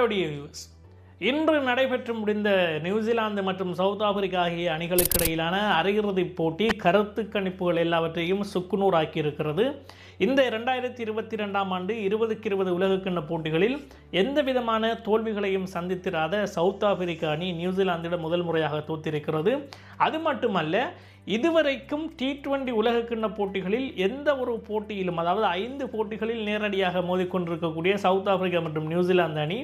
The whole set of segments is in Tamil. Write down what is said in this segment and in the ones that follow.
ஹலோ டியர் வியூவர்ஸ், இன்று நடைபெற்று முடிந்த நியூசிலாந்து மற்றும் சவுத் ஆப்பிரிக்கா ஆகிய அணிகளுக்கு இடையிலான அரையிறுதிப் போட்டி கருத்து கணிப்புகள் எல்லாவற்றையும் சுக்குநூறாக்கி இருக்கிறது. இந்த 2022ஆம் ஆண்டு 2020 உலகக்கிண்ண போட்டிகளில் எந்த விதமான தோல்விகளையும் சந்தித்திராத சவுத் ஆப்பிரிக்கா அணி நியூசிலாந்திடம் முதல் முறையாக தோற்றிருக்கிறது. அது மட்டுமல்ல, இதுவரைக்கும் T20 உலகக்கிண்ண போட்டிகளில் எந்த ஒரு போட்டியிலும், அதாவது 5 போட்டிகளில் நேரடியாக மோதிக்கொண்டிருக்கக்கூடிய சவுத் ஆப்பிரிக்கா மற்றும் நியூசிலாந்து அணி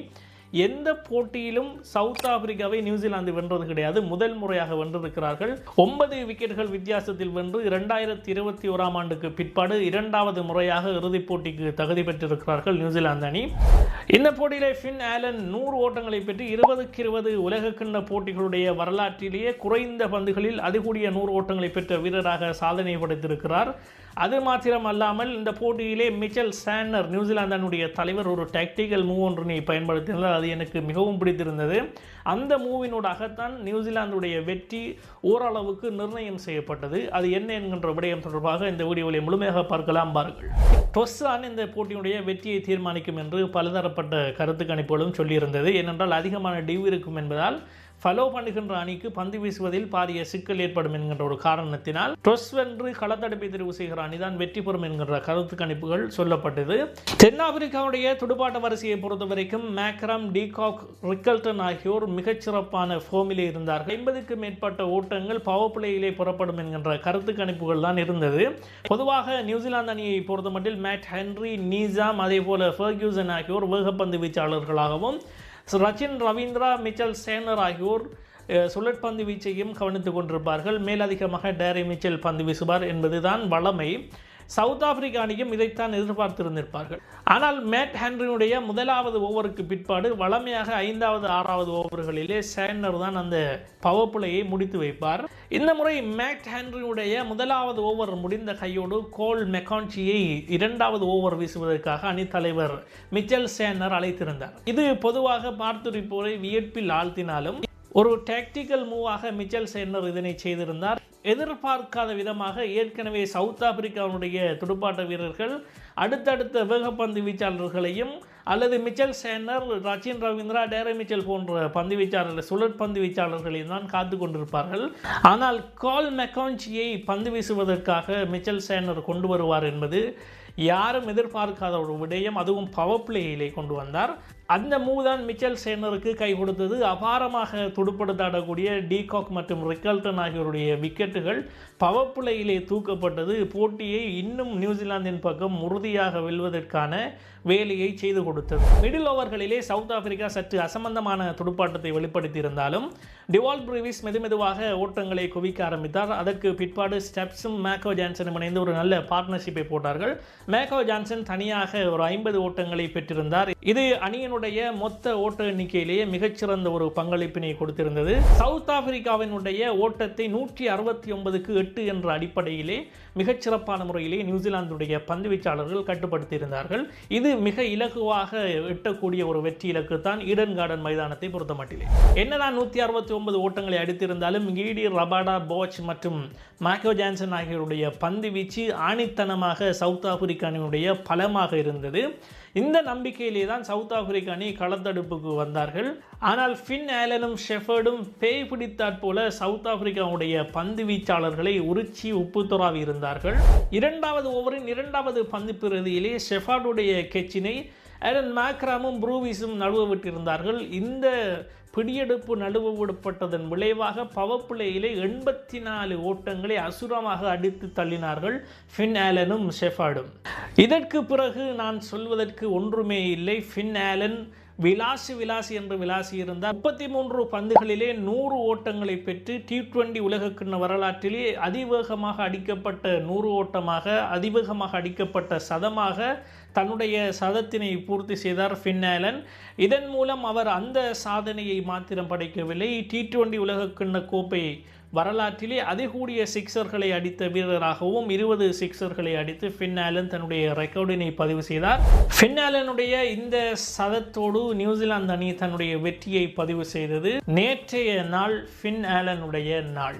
எந்த போட்டியிலும் சவுத் ஆப்பிரிக்காவை நியூசிலாந்து வென்றது கிடையாது. முதல் முறையாக வென்றிருக்கிறார்கள். 9 விக்கெட்டுகள் வித்தியாசத்தில் வென்று 2021ஆம் ஆண்டுக்கு பிற்பாடு இரண்டாவது முறையாக இறுதிப் போட்டிக்கு தகுதி பெற்றிருக்கிறார்கள் நியூசிலாந்து அணி. இந்த போட்டியிலே ஃபின் ஆலன் 100 ஓட்டங்களை பெற்று 2020 உலகக்கிண்ண போட்டிகளுடைய வரலாற்றிலேயே குறைந்த பந்துகளில் அதிகூடிய 100 ஓட்டங்களை பெற்ற வீரராக சாதனை படைத்திருக்கிறார். அது மாத்திரம் அல்லாமல் இந்த போட்டியிலே மிச்சல் சாண்டர், நியூசிலாந்து அணியுடைய தலைவர், ஒரு டாக்டிக்கல் மூவ் ஒன்றினை பயன்படுத்தினார். அது எனக்கு மிகவும் பிடித்திருந்தது. அந்த மூவினூடாகத்தான் நியூசிலாந்துடைய வெற்றி ஓரளவுக்கு நிர்ணயம் செய்யப்பட்டது. அது என்ன என்கின்ற விடயம் தொடர்பாக இந்த வீடியோவில் முழுமையாக பார்க்கலாம். பாருங்கள். டொஸ் தான் இந்த போட்டியுடைய வெற்றியை தீர்மானிக்கும் என்று பலதரப்பட்ட கருத்து கணிப்புகளும் சொல்லியிருந்தது. ஏனென்றால் அதிகமான டிவ் இருக்கும் என்பதால் ஃபாலோ பண்ணுகின்ற அணிக்கு பந்து வீசுவதில் பாரிய சிக்கல் ஏற்படும் என்கின்ற ஒரு காரணத்தினால் டொஸ் வென்று களத்தடுப்பை தெரிவு செய்கிற அணிதான் வெற்றி பெறும் என்கின்ற கருத்து கணிப்புகள் சொல்லப்பட்டது. தென்னாப்பிரிக்காவுடைய துடுப்பாட்ட வரிசையை பொறுத்தவரைக்கும் மேக்ரம், டீகாக், ரிக்கல்டன் ஆகியோர் மிகச்சிறப்பான ஃபோமிலே இருந்தார்கள். 50க்கு மேற்பட்ட ஓட்டங்கள் பவர் பிளேயிலே புறப்படும் என்கின்ற கருத்து கணிப்புகள் தான் இருந்தது. பொதுவாக நியூசிலாந்து அணியை பொறுத்தமட்டில் மேட் ஹென்ரி, நீசாம், அதே போல ஃபெர்கியூசன் ஆகியோர் வேகப்பந்து வீச்சாளர்களாகவும், ரச்சின் ரவீந்திரா, மிச்சல் சேனர் ஆகியோர் சுழற்பந்து வீச்சையும் கவனித்துக் கொண்டிருப்பார்கள். மேலதிகமாக டேரி மிச்சல் பந்து வீசுவார் என்பதுதான் வளமை. சவுத் ஆப்பிரிக்கா அணியும் இதைத்தான் எதிர்பார்த்திருந்திருப்பார்கள். ஆனால் மேட் ஹென்ரியுடைய முதலாவது ஓவருக்கு பிற்பாடு வளமையாக 5வது 6வது ஓவர்களிலே சேனர் தான் அந்த பவர் பிளேயை முடித்து வைப்பார். இந்த முறை மேட் ஹென்ரியுடைய முதலாவது ஓவர் முடிந்த கையோடு கோல் மெக்கான்சியை 2வது ஓவர் வீசுவதற்காக அணித்தலைவர் மிச்சல் சேனர் அழைத்திருந்தார். இது பொதுவாக பார்த்துரைப்போரை வியப்பில் ஆழ்த்தினாலும் ஒரு டாக்டிக்கல் மூவாக மிச்சல் சேனர் இதனை செய்திருந்தார். எதிர்பார்க்காத விதமாக ஏற்கனவே சவுத் ஆப்பிரிக்காவுடைய துடுப்பாட்ட வீரர்கள் அடுத்தடுத்த வேகப்பந்து வீச்சாளர்களையும் அல்லது மிச்சல் சேனர், ரச்சின் ரவீந்திரா, டேரி மிச்சல் போன்ற பந்து வீச்சாளர்கள், சுழற்பந்து வீச்சாளர்களையும் தான் காத்து கொண்டிருப்பார்கள். ஆனால் கோல் மெக்கான்சியை பந்து வீசுவதற்காக மிச்சல் சேனர் கொண்டு வருவார் என்பது யாரும் எதிர்பார்க்காத ஒரு விடயம். அதுவும் பவர் பிளேயிலே கொண்டு வந்தார். அந்த மூவ் தான் மிச்சல் சேனருக்கு கை கொடுத்தது. அபாரமாக துடுப்படுத்தாடக்கூடிய டீகாக் மற்றும் ரிக்கல்டன் ஆகியோருடைய விக்கெட்டுகள் பவர் பிளேயிலே தூக்கப்பட்டது. போட்டியை இன்னும் நியூசிலாந்தின் பக்கம் உறுதியாக வெல்வதற்கான வேலையை செய்து கொடுத்தது. மிடில் ஓவர்களிலே சவுத் ஆப்பிரிக்கா சற்று அசம்பந்தமான துடுப்பாட்டத்தை வெளிப்படுத்தியிருந்தாலும் டிவால் பிரீவிஸ் மெதுமெதுவாக ஓட்டங்களை குவிக்க ஆரம்பித்தார். அதற்கு பிற்பாடு ஸ்டெப்ஸும் மேக்கோ ஜான்சனும் இணைந்து ஒரு நல்ல பார்ட்னர்ஷிப்பை போட்டார்கள். மேக்கோ ஜான்சன் தனியாக ஒரு 50 ஓட்டங்களை பெற்றிருந்தார். இது அணியினுடைய மொத்த ஓட்ட எண்ணிக்கையிலேயே மிகச்சிறந்த ஒரு பங்களிப்பினை கொடுத்திருந்தது. சவுத் ஆப்பிரிக்காவினுடைய ஓட்டத்தை 169க்கு 8 என்ற அடிப்படையிலே மிகச்சிறப்பான முறையிலே நியூசிலாந்துடைய பந்து வீச்சாளர்கள் கட்டுப்படுத்தியிருந்தார்கள். இது மிக இலகுவாக எட்டக்கூடிய ஒரு வெற்றி இலக்கு தான் ஈடன் கார்டன் மைதானத்தை பொறுத்தமட்டிலே. என்னதான் 169 ஓட்டங்களை அடித்திருந்தாலும் ஈடி, ரபாடா, போச் மற்றும் மேக்கோ ஜான்சன் ஆகியோருடைய பந்து வீச்சு ஆணித்தனமாக சவுத் ஆப்பிரிக்கா அணியினுடைய பலமாக இருந்தது. இந்த நம்பிக்கையிலே தான் சவுத் ஆப்பிரிக்கா அணி களத்தடுப்புக்கு வந்தார்கள். ஆனால் ஃபின் ஆலனும் ஷெஃபர்டும் பேய் பிடித்தாற் போல சவுத் ஆப்பிரிக்காவுடைய பந்து வீச்சாளர்களை உரிச்சி உப்பு துறாவி இருந்தார்கள். 2வது ஓவரின் 2வது பந்து பிரதியிலே ஷெஃபர்டுடைய கெச்சினை ஆரன் மேக்ராமும் ப்ரூவிஸும் நழுவ விட்டிருந்தார்கள். இந்த பிடியெடுப்பு நழுவ விடப்பட்டதன் விளைவாக பவர் பிளேயிலே 84 ஓட்டங்களை அசுரமாக அடித்து தள்ளினார்கள் ஃபின் ஆலனும் ஷெஃபர்டும். இதற்கு பிறகு நான் சொல்வதற்கு ஒன்றுமே இல்லை. ஃபின் ஆலன் விலாசி என்று விளாசி இருந்தார். 33 பந்துகளிலே 100 ஓட்டங்களை பெற்று T20 உலகக்கிண்ண வரலாற்றிலே அதிவேகமாக அடிக்கப்பட்ட 100 ஓட்டமாக, அதிவேகமாக அடிக்கப்பட்ட சதமாக தன்னுடைய சதத்தினை பூர்த்தி செய்தார் ஃபின் ஆலன். இதன் மூலம் அவர் அந்த சாதனையை மாத்திரம் படைக்கவில்லை, T20 உலகக்கிண்ண கோப்பை வரலாற்றிலே அதிகூடிய சிக்ஸர்களை அடித்த வீரராகவும் 20 சிக்ஸர்களை அடித்து ஃபின் ஆலன் தன்னுடைய ரெக்கார்டினை பதிவு செய்தார். ஃபின் ஆலனுடைய இந்த சதத்தோடு நியூசிலாந்து அணி தன்னுடைய வெற்றியை பதிவு செய்தது. நேற்றைய நாள் ஃபின் ஆலனுடைய நாள்.